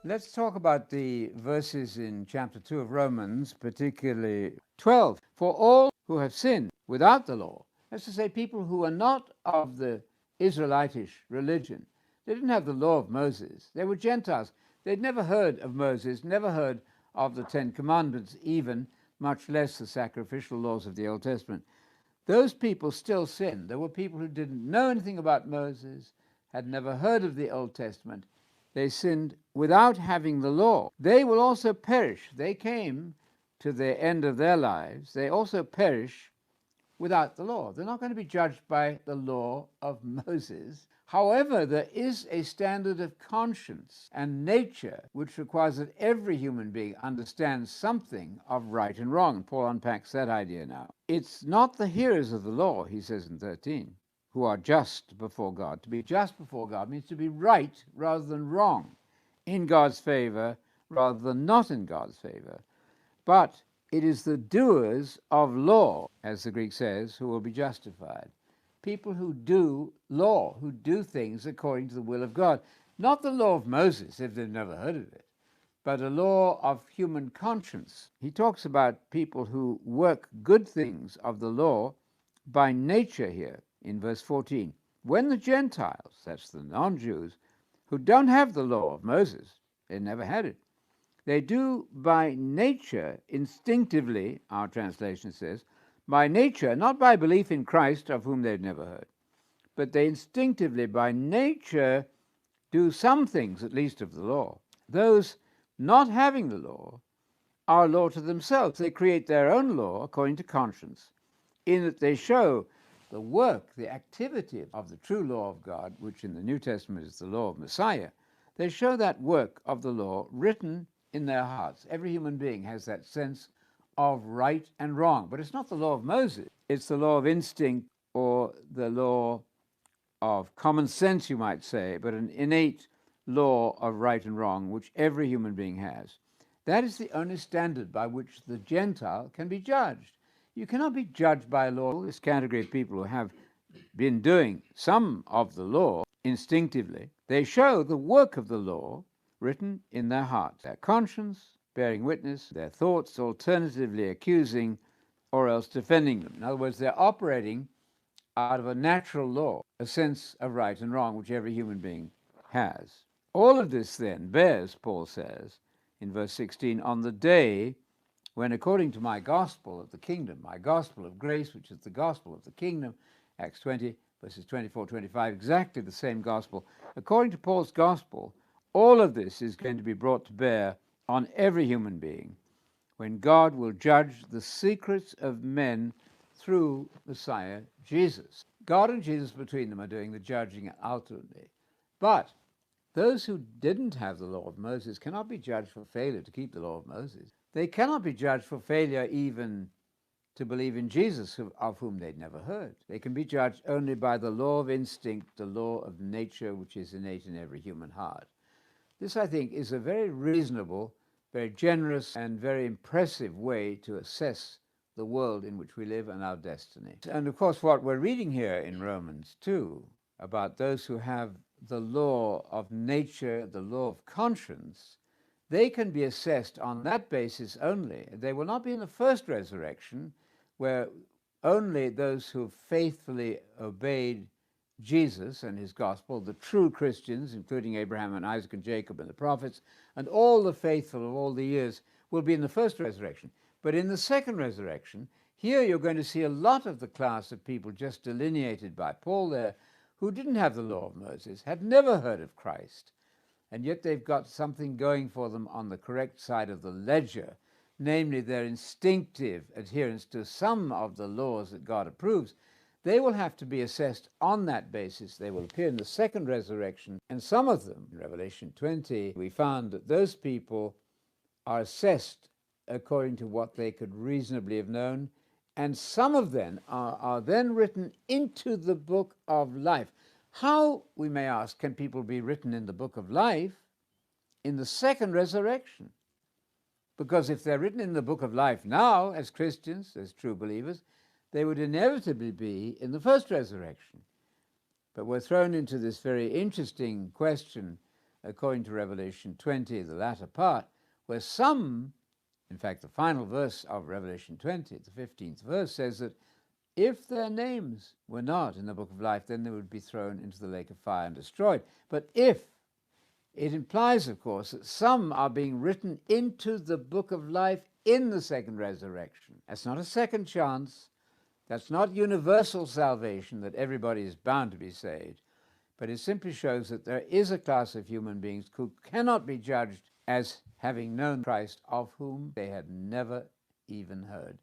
Let's talk about the verses in chapter 2 of Romans, particularly 12. For all who have sinned without the law, that's to say, people who are not of the Israelitish religion, they didn't have the law of Moses. They were Gentiles. They'd never heard of Moses, never heard of the Ten Commandments, even, much less the sacrificial laws of the Old Testament. Those people still sinned. There were people who didn't know anything about Moses, had never heard of the Old Testament. They sinned without having the law. They will also perish. They came to the end of their lives. They also perish without the law. They're not going to be judged by the law of Moses. However, there is a standard of conscience and nature which requires that every human being understands something of right and wrong. And Paul unpacks that idea now. It's not the hearers of the law, he says in 13, who are just before God. To be just before God means to be right rather than wrong, in God's favor rather than not in God's favor. But it is the doers of law, as the Greek says, who will be justified. People who do law, who do things according to the will of God. Not the law of Moses, if they've never heard of it, but a law of human conscience. He talks about people who work good things of the law by nature here in verse 14. When the Gentiles, that's the non-Jews, who don't have the law of Moses, they never had it, they do by nature, instinctively, our translation says, by nature, not by belief in Christ, of whom they'd never heard, but they instinctively, by nature, do some things, at least, of the law. Those not having the law are law to themselves. They create their own law according to conscience, in that they show the work, the activity of the true law of God, which in the New Testament is the law of Messiah. They show that work of the law written in their hearts. Every human being has that sense of right and wrong, but it's not the law of Moses. It's the law of instinct, or the law of common sense, you might say, but an innate law of right and wrong, which every human being has. That is the only standard by which the Gentile can be judged. You cannot be judged by law. This category of people who have been doing some of the law instinctively, they show the work of the law written in their hearts, their conscience bearing witness, their thoughts alternatively accusing or else defending them. In other words, they're operating out of a natural law, a sense of right and wrong, which every human being has. All of this then bears, Paul says in verse 16, on the day when, according to my gospel of the kingdom, my gospel of grace, which is the gospel of the kingdom, Acts 20, verses 24, 25, exactly the same gospel. According to Paul's gospel, all of this is going to be brought to bear on every human being when God will judge the secrets of men through Messiah Jesus. God and Jesus between them are doing the judging ultimately. But those who didn't have the law of Moses cannot be judged for failure to keep the law of Moses. They cannot be judged for failure even to believe in Jesus, of whom they'd never heard. They can be judged only by the law of instinct, the law of nature, which is innate in every human heart. This, I think, is a very reasonable, very generous, and very impressive way to assess the world in which we live and our destiny. And of course, what we're reading here in Romans 2 about those who have the law of nature, the law of conscience, they can be assessed on that basis only. They will not be in the first resurrection, where only those who faithfully obeyed Jesus and his gospel, the true Christians, including Abraham and Isaac and Jacob and the prophets, and all the faithful of all the years, will be in the first resurrection. But in the second resurrection, here you're going to see a lot of the class of people just delineated by Paul there, who didn't have the law of Moses, had never heard of Christ, and yet they've got something going for them on the correct side of the ledger, namely their instinctive adherence to some of the laws that God approves. They will have to be assessed on that basis. They will appear in the second resurrection, and some of them, in Revelation 20, we found that those people are assessed according to what they could reasonably have known, and some of them are then written into the book of life. How, we may ask, can people be written in the book of life in the second resurrection? Because if they're written in the book of life now as Christians, as true believers, they would inevitably be in the first resurrection. But we're thrown into this very interesting question according to Revelation 20, the latter part, where some, in fact, the final verse of Revelation 20, the 15th verse, says that if their names were not in the book of life, then they would be thrown into the lake of fire and destroyed. But if, it implies, of course, that some are being written into the book of life in the second resurrection. That's not a second chance. That's not universal salvation, that everybody is bound to be saved. But it simply shows that there is a class of human beings who cannot be judged as having known Christ, of whom they had never even heard.